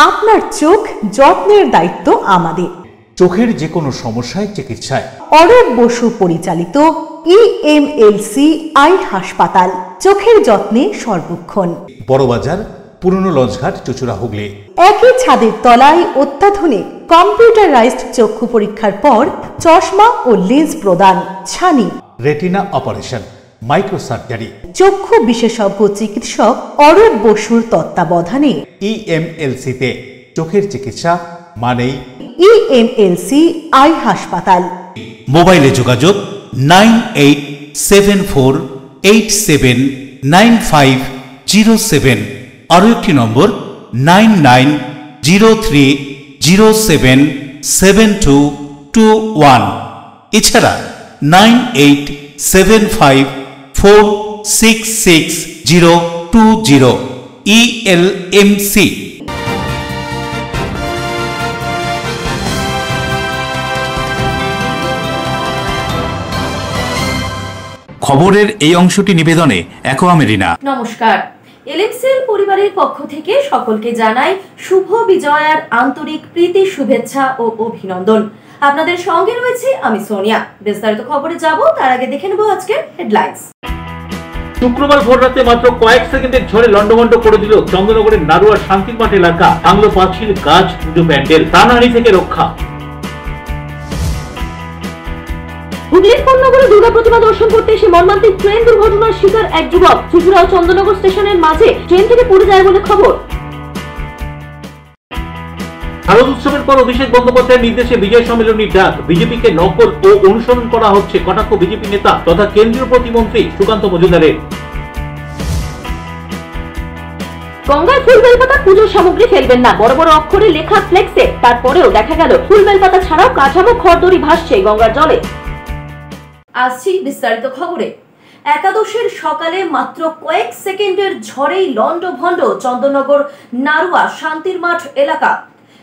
আপনার চোখ যত্নের দায়িত্ব আমাদের। চোখের যে কোনো সমস্যায় চিকিৎসায় অরূপ বসু পরিচালিত EMLC আই হাসপাতাল, চোখের যত্নে সর্বক্ষণ। বড়বাজার, পুরনো লঞ্চঘাট, চুঁচুড়া, হুগলি। একই ছাদের তলায় অত্যাধুনিক কম্পিউটারাইজড চক্ষু পরীক্ষার পর চশমা ও লেন্স প্রদান, ছানি, রেটিনা অপারেশন, মাইক্রোসার্জারি। চক্ষু বিশেষজ্ঞ চিকিৎসক অরূপ বসুর তত্ত্বাবধানে EMLC-তে চোখের চিকিৎসা মানেই EMLC আই হাসপাতাল। মোবাইলে যোগাযোগ 9874879507। আরও একটি নম্বর 9903077221। এছাড়া 9875466020 ELMC। খবরের এই অংশটি নিবেদনে অ্যাকোয়া মেরিনা। নমস্কার, এলএমসিএল পরিবারের পক্ষ থেকে সকলকে জানাই শুভ বিজয়ার আন্তরিক প্রীতি, শুভেচ্ছা ও অভিনন্দন। আপনাদের সঙ্গে রয়েছে আমি সোনিয়া। বিস্তারিত খবরে যাব তার আগে দেখে নেব আজকের হেডলাইন্স। শুক্রবার ভোর রাতে মাত্র কয়েক সেকেন্ডের ঝড়ে লন্ডভন্ড করে দিল চন্দননগরের নাড়ুয়া শান্তির মাঠ এলাকা। ভাঙলো পাঁচিল, গাছ, পুজো প্যান্ডেল, প্রাণহানি থেকে রক্ষা। হুগলির কোন্নগরে দুর্গা প্রতিমা দর্শন করতে এসে মর্মান্তিক ট্রেন দুর্ঘটনার শিকার এক যুবক। চুঁচুড়া ও চন্দননগর স্টেশনের মাঝে ট্রেন থেকে পড়ে যায় বলে খবর। শারদ উৎসবের পর অভিষেক বন্দ্যোপাধ্যায়ের নির্দেশে বিজয় সম্মেলনীর ডাক। বিজেপিকে নকল ও অনুসরণ করা হচ্ছে, কটাক্ষ বিজেপি নেতা তথা কেন্দ্রীয় প্রতিমন্ত্রী সুকান্ত মজুমদারের। গঙ্গায় ফুল বেলপাতা পুজোর সামগ্রী ফেলবেন না, বড় বড় অক্ষরে লেখা ফ্লেক্সে। তারপরেও দেখা গেল ফুল বেলপাতা ছাড়াও কাঠামো খড়দড়ি ভাসছে গঙ্গার জলে। আসছি বিস্তারিত খবরে। একাদশের সকালে মাত্র কয়েক সেকেন্ডের ঝড়েই লন্ডভন্ড চন্দননগর নাড়ুয়া শান্তির মাঠ এলাকা।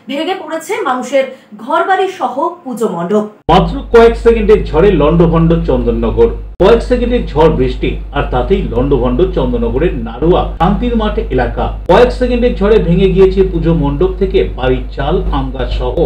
ভেঙে পড়েছে মানুষের ঘরবাড়ি সহ পুজো মণ্ডপ। মাত্র কয়েক সেকেন্ডের ঝড়ে লন্ডভন্ড চন্দননগর। কয়েক সেকেন্ডের ঝড় বৃষ্টি আর তাতেই লন্ডভন্ড চন্দননগরের নাড়ুয়া শান্তির মাঠ এলাকা। কয়েক সেকেন্ডের ঝড়ে ভেঙে গিয়েছে পুজো মণ্ডপ থেকে বাড়ির চাল, আম গাছ সহ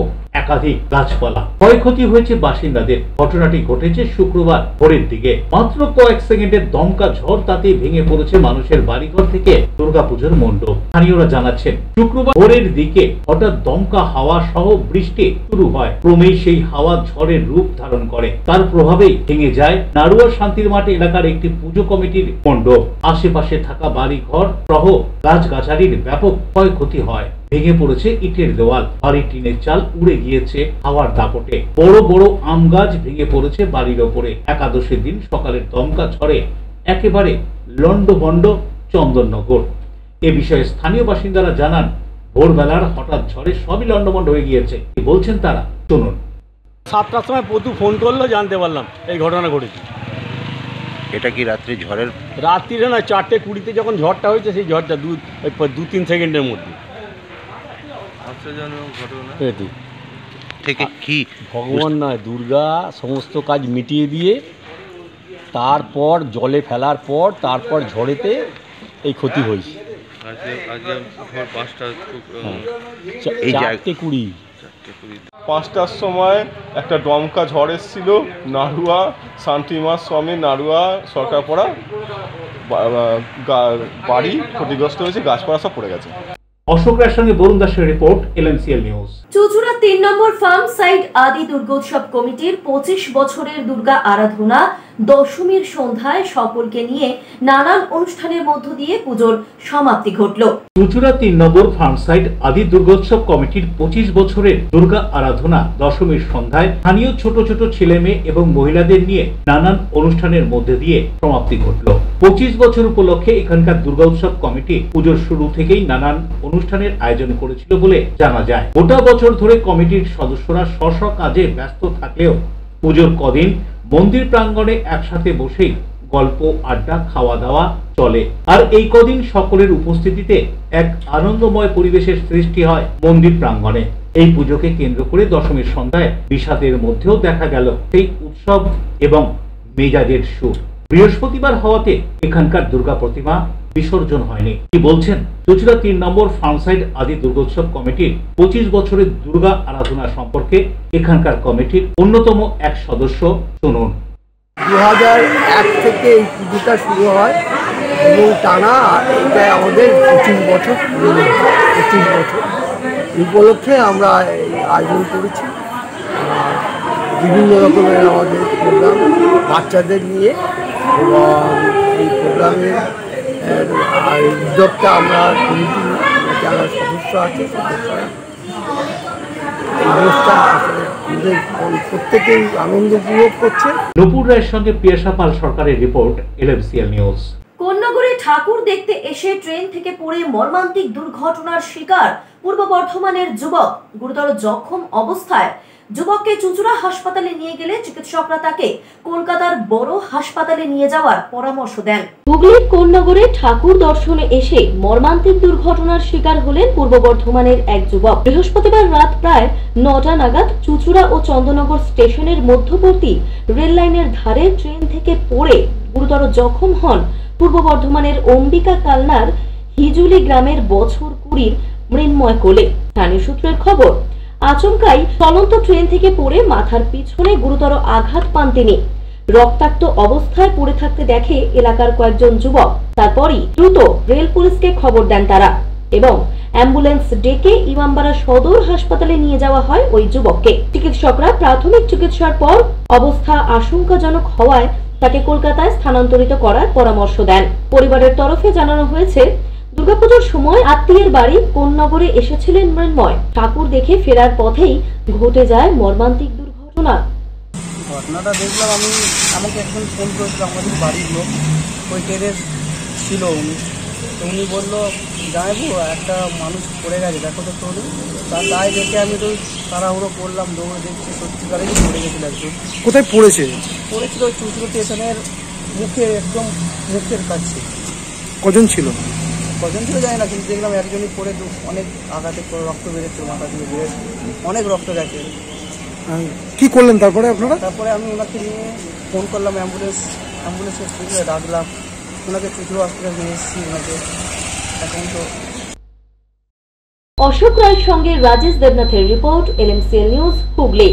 একাধিক গাছপালা। ক্ষয়ক্ষতি হয়েছে বাসিন্দাদের। ঘটনাটি ঘটেছে শুক্রবার ভোরের দিকে। মাত্র কয়েক সেকেন্ডের দমকা ঝড়, তাতেই ভেঙে পড়েছে মানুষের বাড়িঘর থেকে দুর্গাপুজোর মণ্ডপ। স্থানীয়রা জানাচ্ছেন, শুক্রবার ভোরের দিকে হঠাৎ দমকা হাওয়া সহ বৃষ্টি শুরু হয়। ক্রমেই সেই হাওয়া ঝড়ের রূপ ধারণ করে। তার প্রভাবেই ভেঙে যায় নাড়ুয়া শান্তির মাঠ এলাকার একটি পুজো কমিটির মণ্ডপ। আশেপাশে থাকা বাড়িঘর সহ গাছগাছালির ব্যাপক ক্ষয়ক্ষতি হয়। ভেঙে পড়েছে ইটের দেওয়াল, বাড়ির টিনের চাল উড়ে গিয়েছে হাওয়ার দাপটে। বড় বড় আম গাছ ভেঙে পড়েছে বাড়ির ওপরে। একাদশের দিন সকালের দমকা ঝড়ে একেবারে লন্ডভন্ড চন্দননগর। এ বিষয়ে স্থানীয় বাসিন্দারা জানান, ভোরবেলার হঠাৎ ঝড়ে সবই লন্ডভন্ড হয়ে গিয়েছে। কি বলছেন তারা, শুনুন। 7টার সময় পদু ফোন করলো, জানতে পারলাম এই ঘটনা ঘটেছে। এটা কি রাত্রি ঝড়ের? রাত্রিরে না, 4:20 যখন ঝড়টা হয়েছে, সেই ঝড়টা 2-3 সেকেন্ডের মধ্যে। থেকে কি ভগবান নয়, দুর্গা সমস্ত কাজ মিটিয়ে দিয়ে তারপর জলে ফেলার পর তারপর ঝড়েতে এই ক্ষতি হয়েছে। 4:20 5টার সময় একটা দমকা ঝড় এসেছিল নাড়ুয়া শান্তিমা স্বামী নাড়ুয়া সরকারপাড়া বাড়ি ক্ষতিগ্রস্ত হয়েছে, গাছপালা সব পড়ে গেছে। অশোকের সঙ্গে বরুণ দাসের রিপোর্ট, LMCL নিউজ। চুঁচুড়া 3 নম্বর ফার্ম সাইড আদি দুর্গোৎসব কমিটির 25 বছরের দুর্গা আরাধনা দশমীর সন্ধ্যায় সকলকে নিয়ে নানান অনুষ্ঠানের মধ্য দিয়ে পুজোর সমাপ্তি ঘটল। চুঁচুড়া 3 নম্বর ফার্ম সাইড আদি দুর্গোৎসব কমিটির 25 বছরের দুর্গা আরাধনা দশমীর সন্ধ্যায় স্থানীয় ছোট ছোট ছেলে মেয়ে এবং মহিলাদের নিয়ে নানান অনুষ্ঠানের মধ্যে দিয়ে সমাপ্তি ঘটল। 25 বছর উপলক্ষে এখানকার দুর্গা উৎসব কমিটি পুজোর শুরু থেকেই নানান অনুষ্ঠানের আয়োজন করেছিল বলে জানা যায়। গোটা বছর ধরে কমিটির সদস্যরা স্ব কাজে ব্যস্ত থাকলেও পুজোর কদিন মন্দির প্রাঙ্গণে একসাথে বসেই গল্প, আড্ডা, খাওয়া দাওয়া চলে। আর এই কদিন সকলের উপস্থিতিতে এক আনন্দময় পরিবেশের সৃষ্টি হয় মন্দির প্রাঙ্গণে। এই পুজোকে কেন্দ্র করে দশমীর সন্ধ্যায় বিষাদের মধ্যেও দেখা গেল সেই উৎসব এবং মেজাজের সুর। বৃহস্পতিবার হওয়াতে এখানকার দুর্গা প্রতিমা বিসর্জন হয়নি। কি বলছেন চুচুড়া ৩ নম্বর ফার্মসাইড আদি দুর্গোৎসব কমিটির 25 বছরের দুর্গা আরাধনা সম্পর্কে এখানকার কমিটির অন্যতম এক সদস্য শুনুন। 2001 থেকে এই পুজোটা শুরু হয় এবং টানা এটা আমাদের 25 বছর 25 বছর উপলক্ষে আমরা আয়োজন করেছি। বিভিন্ন রকমের আমাদের প্রোগ্রাম বাচ্চাদের নিয়ে, এবং এই প্রোগ্রামের উদ্যোগটা আমরা কমিটি যারা সদস্য আছে সদস্যরা এই জিনিসটা আসলে আমাদের প্রত্যেকেই আনন্দ উপভোগ করছে। নূপুর রায়ের সঙ্গে পিয়াসা পাল সরকারের রিপোর্ট, LMCL নিউজ। কোন্নগরে ঠাকুর দেখতে এসে ট্রেন থেকে পড়ে মর্মান্তিক দুর্ঘটনার শিকার পূর্ব বর্ধমানের যুবক। গুরুতর জখম অবস্থায় যুবককে চুচুড়া হাসপাতালে নিয়ে গেলে চিকিৎসকরা তাকে কলকাতার বড় হাসপাতালে নিয়ে যাওয়ার পরামর্শ দেন। হুগলির কোন্নগরে ঠাকুর দর্শনে এসে মর্মান্তিক দুর্ঘটনার শিকার হলেন পূর্ব বর্ধমানের এক যুবক। বৃহস্পতিবার রাত প্রায় 9টা নাগাদ চুচুড়া ও চন্দননগর স্টেশনের মধ্যবর্তী রেল লাইনের ধারে ট্রেন থেকে পড়ে গুরুতর জখম হন পূর্ব বর্ধমানের অম্বিকা কালনার হিজুলি গ্রামের বছর 20 মৃন্ময় কোলে। স্থানীয় সূত্রের খবর, আচমকাই চলন্ত ট্রেন থেকে পড়ে মাথার পিছনে গুরুতর আঘাত পান তিনি। রক্তাক্ত অবস্থায় পড়ে থাকতে দেখে এলাকার কয়েকজন যুবক। তারপরই দ্রুত রেল পুলিশকে খবর দেন তারা এবং অ্যাম্বুলেন্স ডেকে ইমামবাড়া সদর হাসপাতালে নিয়ে যাওয়া হয় ওই যুবককে। চিকিৎসকরা প্রাথমিক চিকিৎসার পর অবস্থা আশঙ্কাজনক হওয়ায় তাকে কলকাতায় স্থানান্তরিত করার পরামর্শ দেন। পরিবারের তরফে জানানো হয়েছে, দুর্গাপুজোর সময় আত্মীয়ের বাড়ি কোন্নগরে এসেছিলেন মৃন্ময়। ঠাকুর দেখে ফেরার পথেই ঘটে যায় মর্মান্তিক দুর্ঘটনা। ঘটনাটা দেখলাম আমি, আমাকে একজন ফোন করেছিল আমাদের বাড়ির লোক, ওই ট্রেনে ছিল উনি বললো যাইবো একটা মানুষ পড়ে গেছে, দেখো তো তোর। তাই দেখে আমি তো তাড়াহুড়ো করলাম, দৌড়ে দেখছি সত্যিকারে পড়ে গেছিল একজন। কোথায় পড়েছে? পড়েছিল চুচুড়া স্টেশনের মুখে, একদম মুখের কাছে। কজন ছিল? কজন ছিল জানি না, কিন্তু দেখলাম একজনই পড়ে অনেক আঘাতে রক্ত বেরোচ্ছে, মাথা দিয়ে বেরোচ্ছে, অনেক রক্ত গেছে। কি করলেন তারপরে আপনারা? তারপরে আমি ওনাকে নিয়ে ফোন করলাম, অ্যাম্বুলেন্সে ডাকলাম, ওনাকে চুচুড়া হসপিটাল নিয়ে এসেছি ওনাকে। এখন তো অশোক রায়ের সঙ্গে রাজেশ দেবনাথের report, LMCL news Hooghly.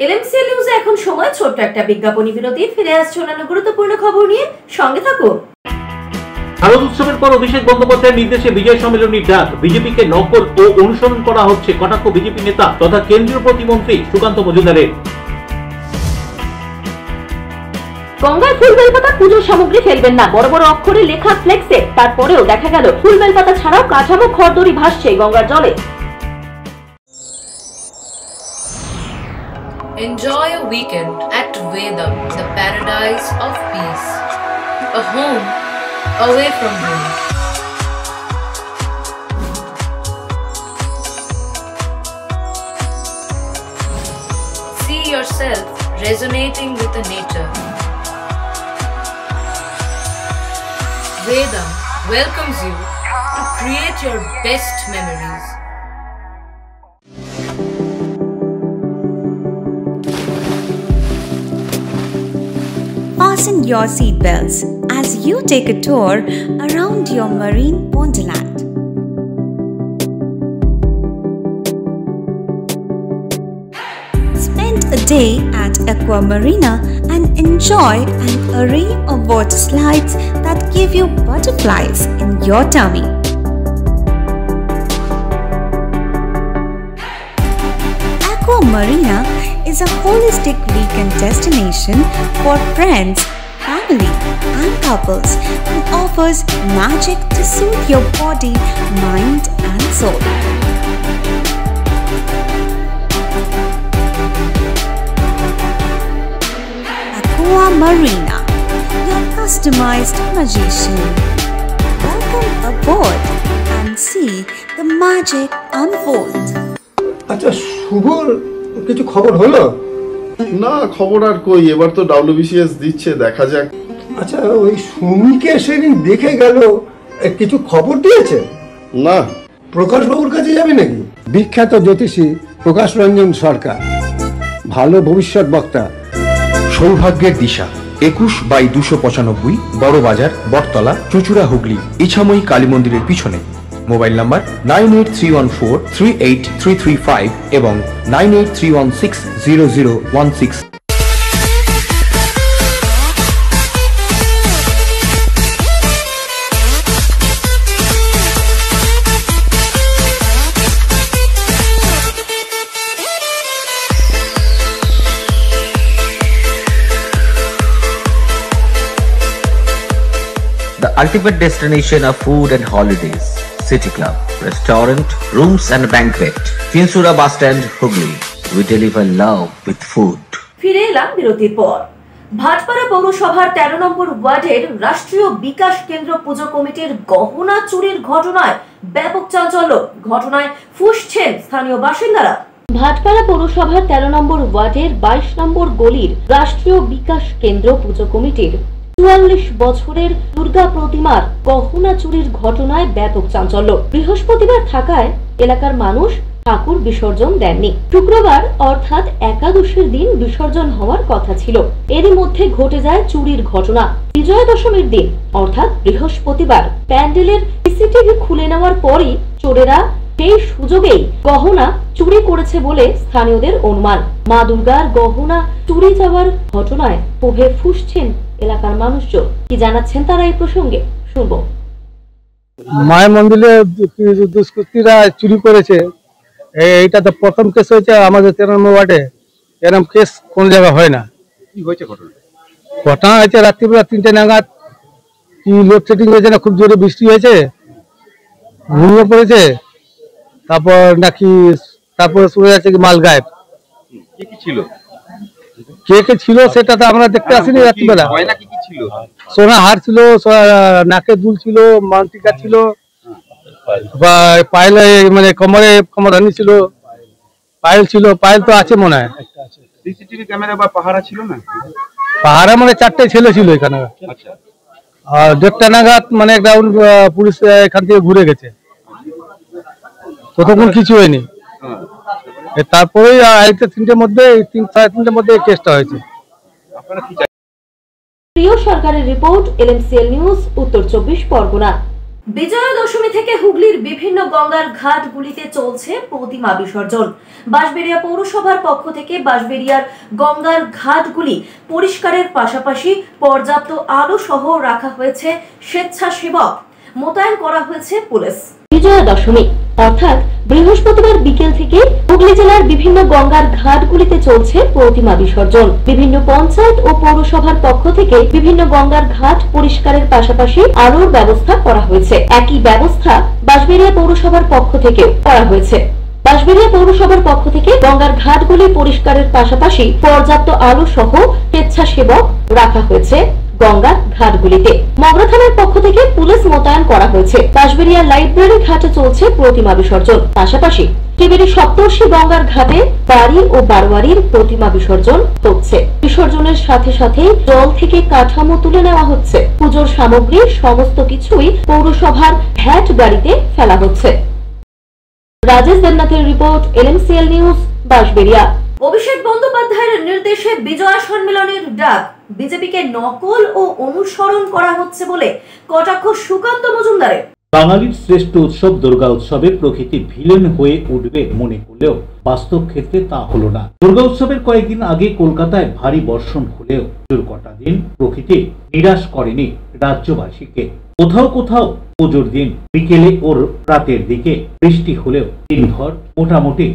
LMCL নিউজে এখন সময় ছোট্ট একটা বিজ্ঞাপনী বিরতি। ফিরে আসছে অন্যান্য গুরুত্বপূর্ণ খবর নিয়ে, সঙ্গে থাকুন। শারদ উৎসবের পর অভিষেক বন্দ্যোপাধ্যায়ের নির্দেশে বিজয় সম্মেলনী ডাক। বিজেপিকে নকল ও অনুসরণ করা হচ্ছে, কটাক্ষ বিজেপি নেতা তথা কেন্দ্রীয় প্রতিমন্ত্রী সুকান্ত মজুমদারের। গঙ্গায় ফুল বেলপাতা পুজোর সামগ্রী ফেলবেন না, বড় বড় অক্ষরে লেখা ফ্লেক্সে। তারপরেও দেখা গেল ফুল বেলপাতা ছাড়াও কাঠামো খড়দড়ি ভাসছে গঙ্গার জলে। Enjoy a weekend at Vedam, the paradise of peace. A home away from home. See yourself resonating with the nature. Vedam welcomes you to create your best memories. Fasten your seatbelts as you take a tour around your marine wonderland. Spend a day at Aqua Marina and enjoy an array of water slides that give you butterflies in your tummy. Aqua Marina is a holistic weekend destination for friends, family and couples and offers magic to soothe your body, mind and soul. Aqua Marina, your customized magician. Welcome aboard and see the magic unfold. আচ্ছা, শুভর কিছু খবর হলো? না, খবর আর কই, এবার তো WBCS দিচ্ছে, দেখা যাক। আচ্ছা, ওই সুমিকে সেদিন দেখে গেল, কিছু খবর দিয়েছে? না। প্রকাশবাবুর কাছে যাবে নাকি? বিখ্যাত জ্যোতিষী প্রকাশ রঞ্জন সরকার, ভালো ভবিষ্যৎ বক্তা। সৌভাগ্যের দিশা, 21/295 বড় বাজার, বটতলা, চুচুড়া, হুগলি, ইছাময়ী কালী মন্দিরের পিছনে। মোবাইল নাম্বার 9831438335 এবং 9831600016। The ultimate destination of food and holidays. City Club, restaurant, rooms and banquet. Finsura Bus Stand, Hooghly. We deliver love with food. ফিরে এলাম বিরতির পর। ভাটপাড়া পৌরসভার 13 নম্বর ওয়ার্ডের রাষ্ট্রীয় বিকাশ কেন্দ্র পুজো কমিটির গহনা চুরির ঘটনায় ব্যাপক চাঞ্চল্য। ঘটনায় ফুঁসছেন স্থানীয় বাসিন্দারা। ভাটপাড়া পৌরসভার 13 নম্বর ওয়ার্ডের 22 নম্বর গলির রাষ্ট্রীয় বিকাশ কেন্দ্র পুজো কমিটির 44 বছরের দুর্গা প্রতিমার গহনা চুরির ঘটনায় ব্যাপক চাঞ্চল্য। বৃহস্পতিবার থাকায় এলাকার মানুষ ঠাকুর বিসর্জন দেননি। শুক্রবার অর্থাৎ একাদশীর দিন বিসর্জন হওয়ার কথা ছিল। এরই মধ্যে ঘটে যায় চুরির ঘটনা। বিজয়া দশমীর দিন অর্থাৎ বৃহস্পতিবার প্যান্ডেলের সিসিটিভি খুলে নেওয়ার পরই চোরেরা সেই সুযোগেই গহনা চুরি করেছে বলে স্থানীয়দের অনুমান। মা দুর্গার গহনা চুরি যাওয়ার ঘটনায় ক্ষোভে ফুঁসছেন এলাকার মানুষজন। কি জানাচ্ছেন তারা এই প্রসঙ্গে শুনবো। মায়ের মন্দিরে দুষ্কৃতীরা চুরি করেছে, এইটা তো প্রথম কেস হয়েছে আমাদের 13 নম্বর ওয়ার্ডে। এরকম কেস কোন জায়গায় হয় না। কি হয়েছে ঘটনা? ঘটনা হয়েছে রাত্রিবেলা 3টে নাগাদ, কি লোডশেডিং হয়েছে না, খুব জোরে বৃষ্টি হয়েছে, ঘুমিয়ে পড়েছে, তারপর নাকি তারপরে শুনে যাচ্ছে কি মাল গায়েব। কি ছিল? কে কে ছিল সেটা তো আমরা দেখতে আসিনি। রাত্রিবেলা সোনা হার ছিল, নাকে দুল ছিল, মানটিকা ছিল, বা পায়েল মানে কমরহানি ছিল, পায়েল ছিল। পায়েল তো আছে মনে হয়। সিসিটিভি ক্যামেরা বা পাহারা ছিল না? পাহারা মানে 4টে ছেলে ছিল এখানে। আর 1:30 নাগাদ মানে একটা পুলিশ এখান থেকে ঘুরে গেছে, ততক্ষণ কিছু হয়নি। তারপরে 3টের মধ্যে 3-3:30 মধ্যে কেসটা হয়েছে। প্রিয় সরকারের রিপোর্ট, LMCL নিউজ, উত্তর 24 পরগনা। বিজয়া দশমী থেকে হুগলির বিভিন্ন গঙ্গার ঘাটগুলিতে চলছে প্রতিমা বিসর্জন। বাঁশবেড়িয়া পৌরসভার পক্ষ থেকে বাঁশবেড়িয়ার গঙ্গার ঘাটগুলি পরিষ্কারের পাশাপাশি পর্যাপ্ত আলো সহ রাখা হয়েছে স্বেচ্ছাসেবক, মোতায়েন করা হয়েছে পুলিশ। বিজয়া দশমী অর্থাৎ বৃহস্পতিবার বিকেল থেকে হুগলি জেলার বিভিন্ন গঙ্গার ঘাটগুলিতে চলছে প্রতিমা বিসর্জন। বিভিন্ন পঞ্চায়েত ও পৌরসভার পক্ষ থেকে বিভিন্ন গঙ্গার ঘাট পরিষ্কারের পাশাপাশি আলোর ব্যবস্থা করা হয়েছে। একই ব্যবস্থা বাঁশবেড়িয়া পৌরসভার পক্ষ থেকে করা হয়েছে। বাঁশবেড়িয়া পৌরসভার পক্ষ থেকে গঙ্গার ঘাটগুলি পরিষ্কারের পাশাপাশি পর্যাপ্ত আলো সহ স্বেচ্ছাসেবক রাখা হয়েছে গঙ্গার ঘাটগুলিতে। মগরা থানার পক্ষ থেকে পুলিশ মোতায়েন করা হয়েছে। বাঁশবেড়িয়া লাইব্রেরি ঘাটে চলছে প্রতিমা বিসর্জন। পাশাপাশি ত্রিবেণী সপ্তর্ষি গঙ্গার ঘাটে বাড়ি ও বারোয়ারির প্রতিমা বিসর্জন হচ্ছে। বিসর্জনের সাথে সাথে জল থেকে কাঠামো তুলে নেওয়া হচ্ছে। পুজোর সামগ্রী সমস্ত কিছুই পৌরসভার ভ্যাট গাড়িতে ফেলা হচ্ছে। রাজেশ দেবনাথের report, LMCL news, Bansberia. Abhishek বন্দ্যোপাধ্যায়ের নির্দেশে বিজয়া সম্মেলনের ডাক। বিজেপিকে নকল ও অনুসরণ করা হচ্ছে বলে কটাক্ষ সুকান্ত মজুমদারের। বাঙালির শ্রেষ্ঠ উৎসব দুর্গা উৎসবের প্রকৃতি ভিলেন হয়ে উঠবে মনে করলেও বাস্তব ক্ষেত্রে তা হলো না। দুর্গা উৎসবের কয়েকদিন আগে কলকাতায় ভারী বর্ষণ হলেও কটা দিন প্রকৃতি নিরাশ করেনি রাজ্যবাসীকে। কোথাও কোথাও পুজোর দিন বিকেলে ও রাতের দিকে বৃষ্টি হলেও দিনভর মোটামুটি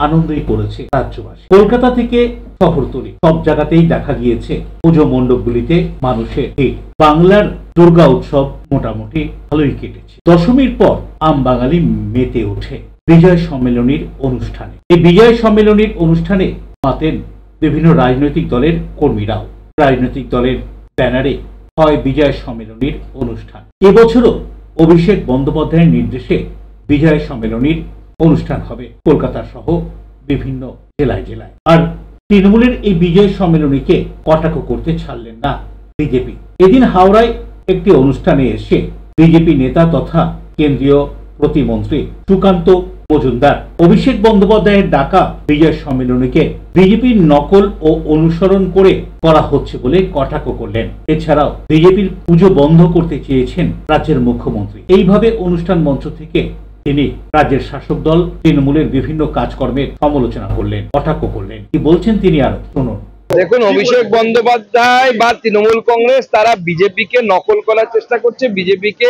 আনন্দই করেছে রাজ্যবাসী। কলকাতা থেকে শহরতলি সব জায়গাতেই দেখা গিয়েছে পুজো মণ্ডপগুলিতে মানুষের ভিড়। বাংলার দুর্গা উৎসব মোটামুটি ভালোই কেটেছে। দশমীর পর আম বাঙালি মেতে ওঠে বিজয় সম্মেলনীর অনুষ্ঠানে। এই বিজয় সম্মেলনীর অনুষ্ঠানে মাতেন বিভিন্ন রাজনৈতিক দলের কর্মীরাও। রাজনৈতিক দলের ব্যানারে হয় বিজয় সম্মেলনীর অনুষ্ঠান। এবছরও অভিষেক বন্দ্যোপাধ্যায়ের নির্দেশে বিজয় সম্মেলনীর অনুষ্ঠান হবে কলকাতা সহ বিভিন্ন জেলায় জেলায়। আর তৃণমূলের এই বিজয় সম্মেলনীকে কটাক্ষ করতে ছাড়লেন না বিজেপি। এদিন হাওড়ায় একটি অনুষ্ঠানে এসে বিজেপি নেতা তথা কেন্দ্রীয় প্রতিমন্ত্রী সুকান্ত মজুমদার অভিষেক বন্দ্যোপাধ্যায়ের ডাকা বিজয় সম্মেলনীকে বিজেপির নকল ও অনুসরণ করে করা হচ্ছে বলে কটাক্ষ করলেন। এছাড়াও বিজেপির পুজো বন্ধ করতে চেয়েছেন রাজ্যের মুখ্যমন্ত্রী। এইভাবে অনুষ্ঠান মঞ্চ থেকে তিনি রাজ্যের শাসক দল তৃণমূলের বিভিন্ন কাজকর্মের সমালোচনা করলেন, কটাক্ষ করলেন। কি বলছেন তিনি আরো শুনুন। দেখুন, অভিষেক বন্দ্যোপাধ্যায় বা তৃণমূল কংগ্রেস তারা বিজেপিকে নকল করার চেষ্টা করছে, বিজেপিকে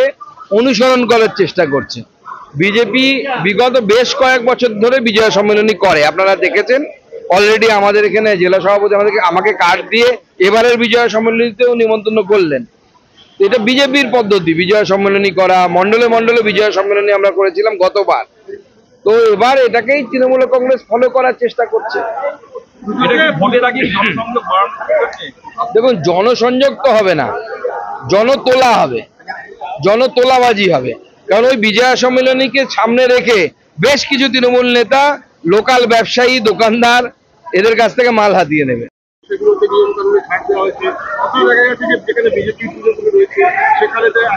অনুসরণ করার চেষ্টা করছে। বিজেপি বিগত বেশ কয়েক বছর ধরে বিজয় সম্মেলনী করে, আপনারা দেখেছেন। অলরেডি আমাদের এখানে জেলা সভাপতি আমাকে কার্ড দিয়ে এবারের বিজয় সম্মেলনীতেও নিমন্ত্রণ করলেন। এটা বিজেপির পদ্ধতি, বিজয় সম্মেলনী করা। মন্ডলে মন্ডলে বিজয় সম্মেলনী আমরা করেছিলাম গতবার। তো এবার এটাকেই তৃণমূল কংগ্রেস ফলো করার চেষ্টা করছে। দেখুন, জনসংযোগ তো হবে না, জনতোলা হবে, জনতোলাবাজি হবে। কারণ ওই বিজয়া সম্মেলনীকে সামনে রেখে বেশ কিছু তৃণমূল নেতা লোকাল ব্যবসায়ী, দোকানদার এদের কাছ থেকে মাল হাতিয়ে নেবে।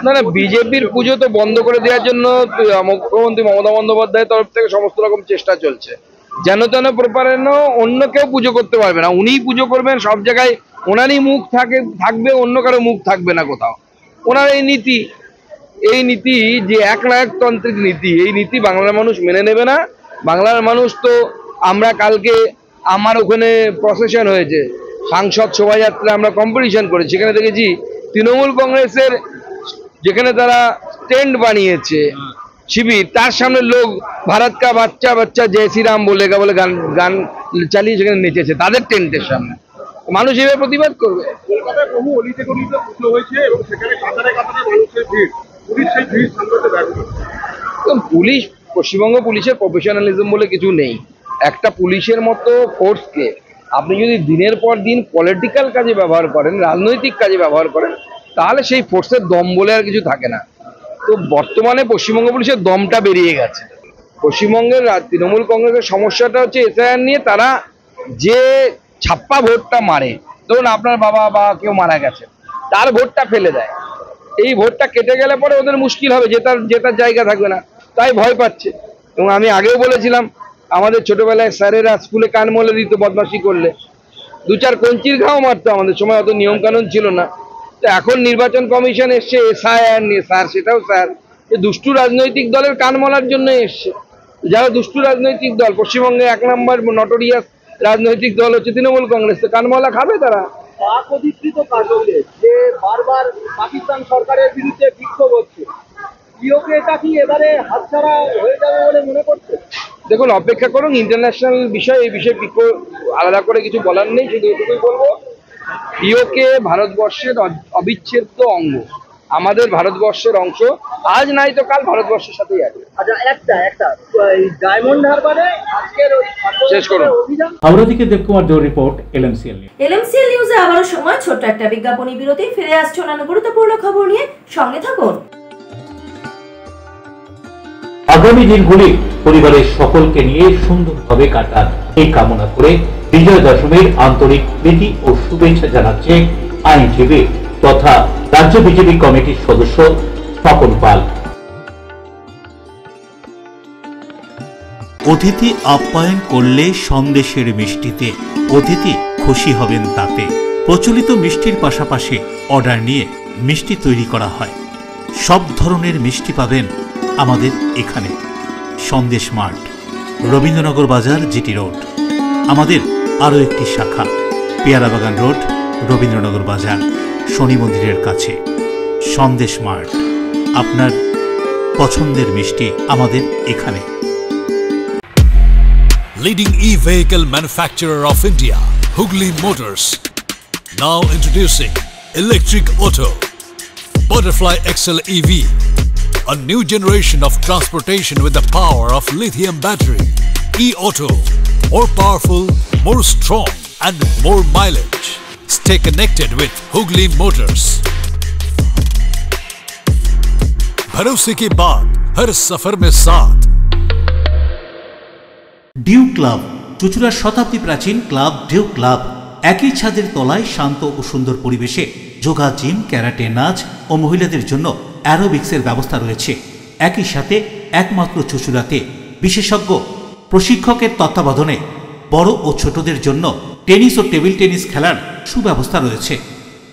না না, বিজেপির পুজো তো বন্ধ করে দেওয়ার জন্য মুখ্যমন্ত্রী মমতা বন্দ্যোপাধ্যায়ের তরফ থেকে সমস্ত রকম চেষ্টা চলছে। যেন তেন প্রপারেন অন্য কেউ পুজো করতে পারবে না, উনিই পুজো করবেন। সব জায়গায় ওনারই মুখ থাকবে, অন্য কারো মুখ থাকবে না কোথাও। ওনার এই নীতি যে একনায়কতান্ত্রিক নীতি, এই নীতি বাংলার মানুষ মেনে নেবে না। বাংলার মানুষ তো, আমরা কালকে আমার ওখানে প্রসেশন হয়েছে, সাংসদ শোভাযাত্রা আমরা কম্পিটিশন করেছি, সেখানে দেখেছি তৃণমূল কংগ্রেসের যেখানে তারা স্ট্যান্ড বানিয়েছে শিবির, তার সামনে লোক ভারত কা বাচ্চা বাচ্চা জয় শ্রীরাম বলে গান চালিয়ে সেখানে নেচেছে তাদের টেন্টের সামনে। মানুষ এভাবে প্রতিবাদ করবে। কলকাতায় বহু অলিতে গলিতে পুজো হয়েছে এবং সেখানে কাতারে কাতারে মানুষের ভিড়, পুলিশ সেই ভিড় সামলাতে ব্যর্থ। পুলিশ, পশ্চিমবঙ্গ পুলিশের প্রফেশনালিজম বলে কিছু নেই। একটা পুলিশের মতো ফোর্সকে আপনি যদি দিনের পর দিন পলিটিক্যাল কাজে ব্যবহার করেন, রাজনৈতিক কাজে ব্যবহার করেন, তাহলে সেই ফোর্সের দম বলে আর কিছু থাকে না। তো বর্তমানে পশ্চিমবঙ্গ পুলিশের দমটা বেরিয়ে গেছে। পশ্চিমবঙ্গের তৃণমূল কংগ্রেসের সমস্যাটা হচ্ছে এসআইআর নিয়ে তারা যে ছাপ্পা ভোটটা মারে, ধরুন আপনার বাবা বা কেউ মারা গেছে, তার ভোটটা ফেলে দেয়। এই ভোটটা কেটে গেলে পরে ওদের মুশকিল হবে, জেতার জায়গা থাকবে না, তাই ভয় পাচ্ছে। এবং আমি আগেও বলেছিলাম, আমাদের ছোটবেলায় স্যারেরা স্কুলে কান মলে দিত বদমাশি করলে, 2-4 কঞ্চির ঘাও মারতো। আমাদের সময় অত নিয়ম কানুন ছিল না। তো এখন নির্বাচন কমিশন এসছে এসআইআর নিয়ে, স্যার সেটাও স্যার দুষ্টু রাজনৈতিক দলের কান মলার জন্য এসছে। যারা দুষ্টু রাজনৈতিক দল, পশ্চিমবঙ্গে 1 নম্বর নটোরিয়াস রাজনৈতিক দল হচ্ছে তৃণমূল কংগ্রেস, তো কানমলা খাবে তারা। পাক অধিকৃত কাণ্ডে যে বারবার পাকিস্তান সরকারের বিরুদ্ধে বিক্ষোভ হচ্ছে, এটা কি এবারে হাতছাড়া হয়ে যাবে বলে মনে করছে? দেখুন, অপেক্ষা করুন, ইন্টারন্যাশনাল বিষয়, এই বিষয়ে আলাদা করে কিছু বলার নেই। শুধু এটুকুই বলবো, পিওকে ভারতবর্ষের অবিচ্ছেদ্য অঙ্গ, আমাদের ভারতবর্ষের অংশ, আজ নাই তো কাল ভারতবর্ষের সাথেই আছে। আচ্ছা, একটা ডায়মন্ড হারবারে আজকের শেষ করুন। হাওড়া থেকে দেবকুমার দেওর রিপোর্ট, এলএমসিএল নিউজ। এলএমসিএল নিউজে আবারও সময় ছোট্ট একটা বিজ্ঞাপনী বিরতি। ফিরে আসছে অন্যান্য গুরুত্বপূর্ণ খবর নিয়ে, সঙ্গে থাকুন। আগামী দিনগুলি পরিবারের সকলকে নিয়ে সুন্দরভাবে কাটান, এই কামনা করে বিজয়া দশমীর আন্তরিক প্রীতি ও শুভেচ্ছা জানাচ্ছে আইনজীবী তথা রাজ্য বিজেপি কমিটির সদস্য স্বপন পাল। অতিথি আপ্যায়ন করলে সন্দেশের মিষ্টিতে অতিথি খুশি হবেন তাতে। প্রচলিত মিষ্টির পাশাপাশি অর্ডার নিয়ে মিষ্টি তৈরি করা হয়। সব ধরনের মিষ্টি পাবেন আমাদের এখানে। সন্দেশ মার্ট, রবীন্দ্রনগর বাজার, জিটি রোড। আমাদের আরও একটি শাখা পেয়ারাবাগান রোড, রবীন্দ্রনগর বাজার, শনি মন্দিরের কাছে। সন্দেশ মার্ট, আপনার পছন্দের মিষ্টি আমাদের এখানে। Leading e-vehicle manufacturer of India, Hugli Motors, now introducing electric auto, Butterfly XL EV, a new generation of transportation with the power of lithium battery. E-auto, more powerful, more strong and more mileage. Stay connected with Hugli Motors. भरोसे के बाद हर सफर में साथ। Due club, চুঁচুড়ার শতাব্দী প্রাচীন club due club. একই ছাদের তলায় শান্ত ও সুন্দর পরিবেশে যোগা, জিম, ক্যারাটে, নাচ ও মহিলাদের জন্য অ্যারোবিক্সের ব্যবস্থা রয়েছে। একই সাথে একমাত্র চুঁচুড়াতে বিশেষজ্ঞ প্রশিক্ষকের তত্ত্বাবধানে বড় ও ছোটদের জন্য টেনিস ও টেবিল টেনিস খেলার সুব্যবস্থা রয়েছে।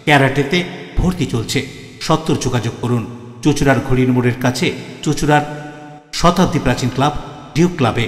ক্যারাটেতে ভর্তি চলছে। 70 যোগাযোগ করুন। চুঁচুড়ার ঘড়ির মোড়ের কাছে চুঁচুড়ার শতাব্দী প্রাচীন ক্লাব ডিউক ক্লাবে।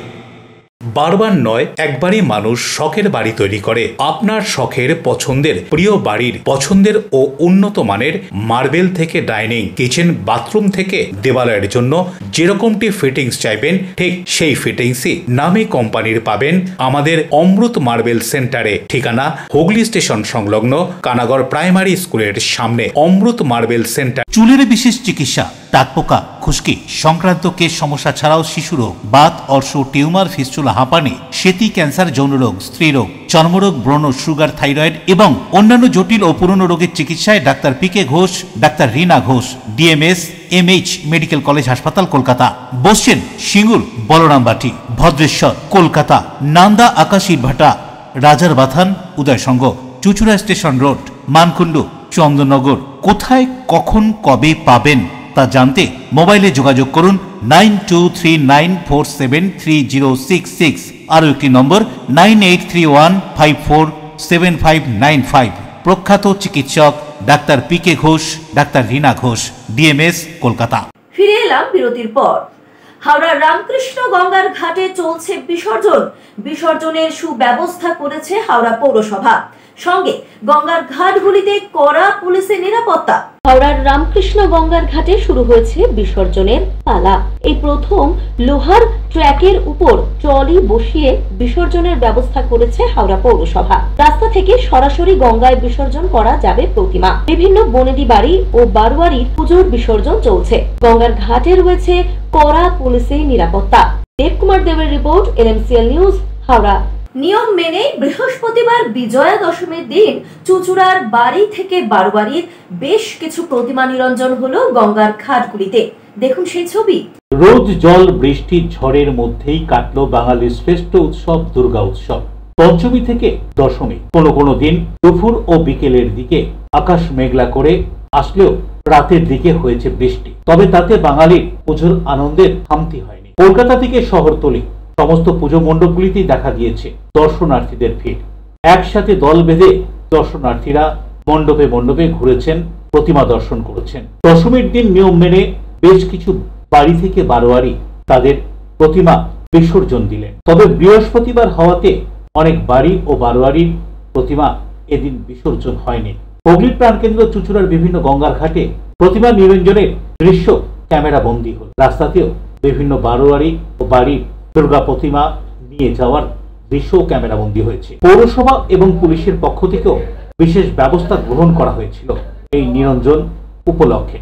বারবার নয়, একবারই মানুষ শখের বাড়ি তৈরি করে। আপনার শখের পছন্দের প্রিয় বাড়ির পছন্দের ও উন্নত মানের মার্বেল থেকে ডাইনিং, কিচেন, বাথরুম থেকে দেওয়ালের জন্য যেরকমটি ফিটিংস চাইবেন ঠিক সেই ফিটিংসই নামী কোম্পানির পাবেন আমাদের অমৃত মার্বেল সেন্টারে। ঠিকানা হুগলি স্টেশন সংলগ্ন কানাগড় প্রাইমারি স্কুলের সামনে অমৃত মার্বেল সেন্টার। চুলের বিশেষ চিকিৎসা, টাকপোকা, খুশকি সংক্রান্ত কেশ সমস্যা ছাড়াও শিশুরোগ, বাত, অর্শ, টিউমার, ফিস্টুলা, হাঁপানি, সেতি, ক্যান্সার, যৌনরোগ, স্ত্রীরোগ, চর্মরোগ, ব্রণ, সুগার, থাইরয়েড এবং অন্যান্য জটিল ও পুরনো রোগের চিকিৎসায় doctor P K Ghosh, doctor Rina Ghosh, DMS MH medical college হাসপাতাল, কলকাতা। বসছেন সিঙ্গুর, বলরামবাটি, ভদ্রেশ্বর, কলকাতা, নান্দা, আকাশীরভাটা, রাজার বাথান, উদয়সঙ্গ, চুচুড়া স্টেশন রোড, মানকুণ্ডু, চন্দননগর। কোথায়, কখন, কবে পাবেন তা জানতে মোবাইলে যোগাযোগ করুন 9239473066। আরও একটি নম্বর 9831547595। প্রখ্যাত চিকিৎসক doctor P K Ghosh, doctor Rina Ghosh, DMS, Kolkata. ফিরে এলাম বিরতির পর। হাওড়ার রামকৃষ্ণ গঙ্গার ঘাটে চলছে বিসর্জন। বিসর্জনের সুব্যবস্থা করেছে হাওড়া পৌরসভা, সঙ্গে গঙ্গার ঘাটগুলিতে কড়া পুলিশের নিরাপত্তা। হাওড়ার রামকৃষ্ণ গঙ্গার ঘাটে শুরু হয়েছে বিসর্জনের পালা। এই প্রথম লোহার ট্র্যাকের উপর ট্রলি বসিয়ে বিসর্জনের ব্যবস্থা করেছে হাওড়া পৌরসভা। রাস্তা থেকে সরাসরি গঙ্গায় বিসর্জন করা যাবে প্রতিমা। বিভিন্ন বনেদি বাড়ি ও বারোয়ারির পুজোর বিসর্জন চলছে। গঙ্গার ঘাটে রয়েছে কড়া পুলিশের নিরাপত্তা। দেবকুমার দেবের রিপোর্ট, এলএমসিএল নিউজ, হাওড়া। নিয়ম মেনে বৃহস্পতিবার বিজয়া দশমীর দিন চুচুড়ার বাড়ি থেকে বারোয়ারির বেশ কিছু প্রতিমা নিরঞ্জন হলো গঙ্গার ঘাটগুলিতে। দেখুন সেই ছবি। রোদ, জল, বৃষ্টি, ঝড়ের মধ্যেই কাটলো বাঙালির শ্রেষ্ঠ উৎসব দুর্গা উৎসব। পঞ্চমী থেকে দশমী কোনো দিন দুপুর ও বিকেলের দিকে আকাশ মেঘলা করে আসলেও রাতের দিকে হয়েছে বৃষ্টি। তবে তাতে বাঙালির পুজোর আনন্দের খামতি হয়নি। কলকাতা থেকে শহরতলি সমস্ত পুজো মণ্ডপগুলিতেই দেখা গিয়েছে দর্শনার্থীদের ভিড়। একসাথে দল বেঁধে দর্শনার্থীরা মণ্ডপে মণ্ডপে ঘুরেছেন, প্রতিমা দর্শন করেছেন। দশমীর দিন নিয়ম মেনে বেশ কিছু বাড়ি থেকে বারোয়ারি তাদের প্রতিমা বিসর্জন দিলেন। তবে বৃহস্পতিবার হওয়াতে অনেক বাড়ি ও বারোয়ারির প্রতিমা এদিন বিসর্জন হয়নি। হুগলির প্রাণকেন্দ্র চুচুড়ার বিভিন্ন গঙ্গার ঘাটে প্রতিমা নিরঞ্জনের দৃশ্য ক্যামেরা বন্দী হল। রাস্তাতেও বিভিন্ন বারোয়ারি ও বাড়ির দুর্গা প্রতিমা নিয়ে যাওয়ার দৃশ্য ক্যামেরাবন্দী হয়েছে। পৌরসভা এবং পুলিশের পক্ষ থেকেও বিশেষ ব্যবস্থা গ্রহণ করা হয়েছিল এই নিরঞ্জন উপলক্ষে।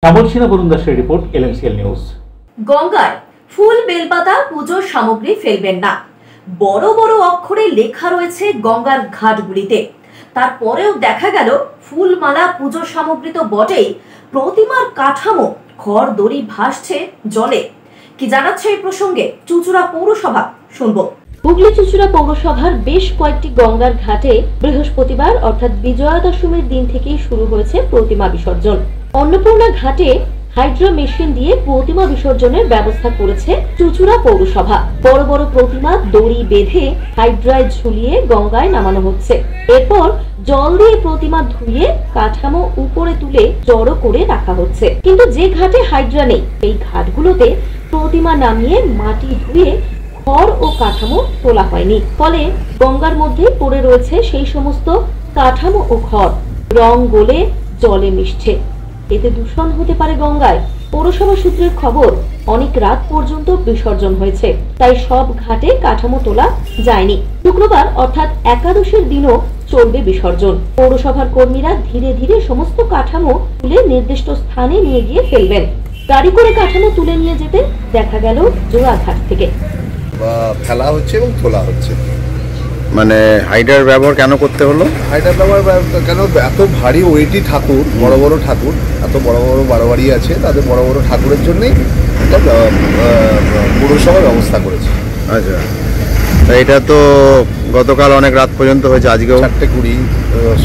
শ্যামল বরুণদাসের রিপোর্ট, এলএমসিএল নিউজ। গঙ্গায় ফুল, বেলপাতা, পুজোর সামগ্রী ফেলবেন না, বড় বড় অক্ষরে লেখা রয়েছে গঙ্গার ঘাটগুলিতে। তারপরেও দেখা গেল ফুলমালা, পুজোর সামগ্রী তো বটেই, প্রতিমার কাঠামো খড় দড়ি ভাসছে জলে। কি জানাচ্ছে এই প্রসঙ্গে চুচুড়া পৌরসভা, শুনবো। হুগলি চুচুড়া পৌরসভার বেশ কয়েকটি গঙ্গার ঘাটে বৃহস্পতিবার অর্থাৎ বিজয়া দশমীর দিন থেকেই শুরু হয়েছে প্রতিমা বিসর্জন। অন্নপূর্ণা ঘাটে হাইড্রা মেশিন দিয়ে প্রতিমা বিসর্জনের ব্যবস্থা করেছে চুঁচুড়া পৌরসভা। বড় বড় প্রতিমা দড়ি বেঁধে হাইড্রায় ঝুলিয়ে গঙ্গায় নামানো হচ্ছে। এরপর জল দিয়ে প্রতিমা ধুয়ে কাঠামো উপরে তুলে জড়ো করে রাখা হচ্ছে। কিন্তু যে ঘাটে হাইড্রা নেই এই ঘাটগুলোতে প্রতিমা নামিয়ে মাটি ধুয়ে খড় ও কাঠামো তোলা হয়নি। ফলে গঙ্গার মধ্যে পড়ে রয়েছে সেই সমস্ত কাঠামো ও খড়, রং গলে জলে মিশছে। এতে দূষণ হতে পারে গঙ্গায়। পৌরসভা সূত্রের খবর, অনেক রাত পর্যন্ত বিসর্জন হয়েছে, তাই সব ঘাটে কাঠামো তোলা যায়নি। শুক্রবার অর্থাৎ একাদশীর দিনও চলবে বিসর্জন। পৌরসভার কর্মীরা ধীরে ধীরে সমস্ত কাঠামো তুলে নির্দিষ্ট স্থানে নিয়ে গিয়ে ফেলবেন। গাড়ি করে কাঠামো তুলে নিয়ে যেতে দেখা গেল জোড়াঘাট থেকে। ফেলা হচ্ছে এবং তোলা হচ্ছে। মানে হাইডার ব্যবহার কেন করতে হলো? হাইডার ব্যবহার কেন, এত ভারী ওয়েটি ঠাকুর, বড় বড় ঠাকুর, এত বড় বড় বারোয়ারি আছে, তাদের বড় বড় ঠাকুরের জন্যই এটা পৌরসভা ব্যবস্থা করেছে। আচ্ছা, তা এটা তো গতকাল অনেক রাত পর্যন্ত হয়েছে, আজকেও 4:20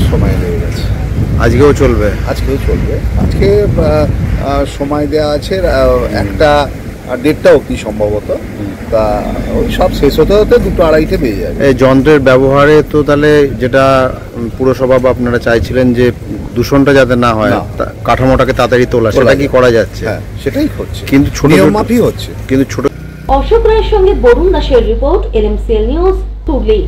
সময় লেগে গেছে। আজকেও চলবে? আজকেও চলবে। আজকে সময় দেওয়া আছে 1টা আর 1:30 অবধি সম্ভবত। তা ওই সব শেষ হতে হতে 2-2:30 বেজে যাবে। এই যন্ত্রের ব্যবহারে তো তাহলে যেটা পুরসভা বা আপনারা চাইছিলেন যে দূষণটা যাতে না হয়, কাঠামোটাকে তাড়াতাড়ি তোলা, সেটা কি করা যাচ্ছে? হ্যাঁ, সেটাই হচ্ছে, কিন্তু ছোট নিয়মমাফিক হচ্ছে। কিন্তু ছোট। অশোক রায়ের সঙ্গে বরুণ দাসের রিপোর্ট, LMCL নিউজ, হুগলি।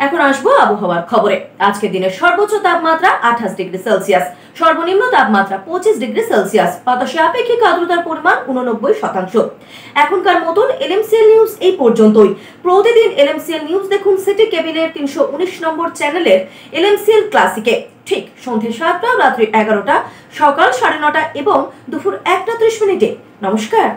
এখন আসবো আবহাওয়ার খবরে। আজকের দিনের সর্বোচ্চ তাপমাত্রা 28 ডিগ্রি সেলসিয়াস, সর্বনিম্ন তাপমাত্রা 25 ডিগ্রি সেলসিয়াস, বাতাসে আপেক্ষিক আর্দ্রতার পরিমাণ 89%। এখনকার মতন LMCL নিউজ এই পর্যন্তই। প্রতিদিন LMCL নিউজ দেখুন সিটি কেবিলের 319 নম্বর চ্যানেলের LMCL ক্লাসিকে, ঠিক সন্ধ্যে 7টা, রাত্রি 11টা, সকাল 9:30 এবং দুপুর 1টা 30 মিনিটে। নমস্কার।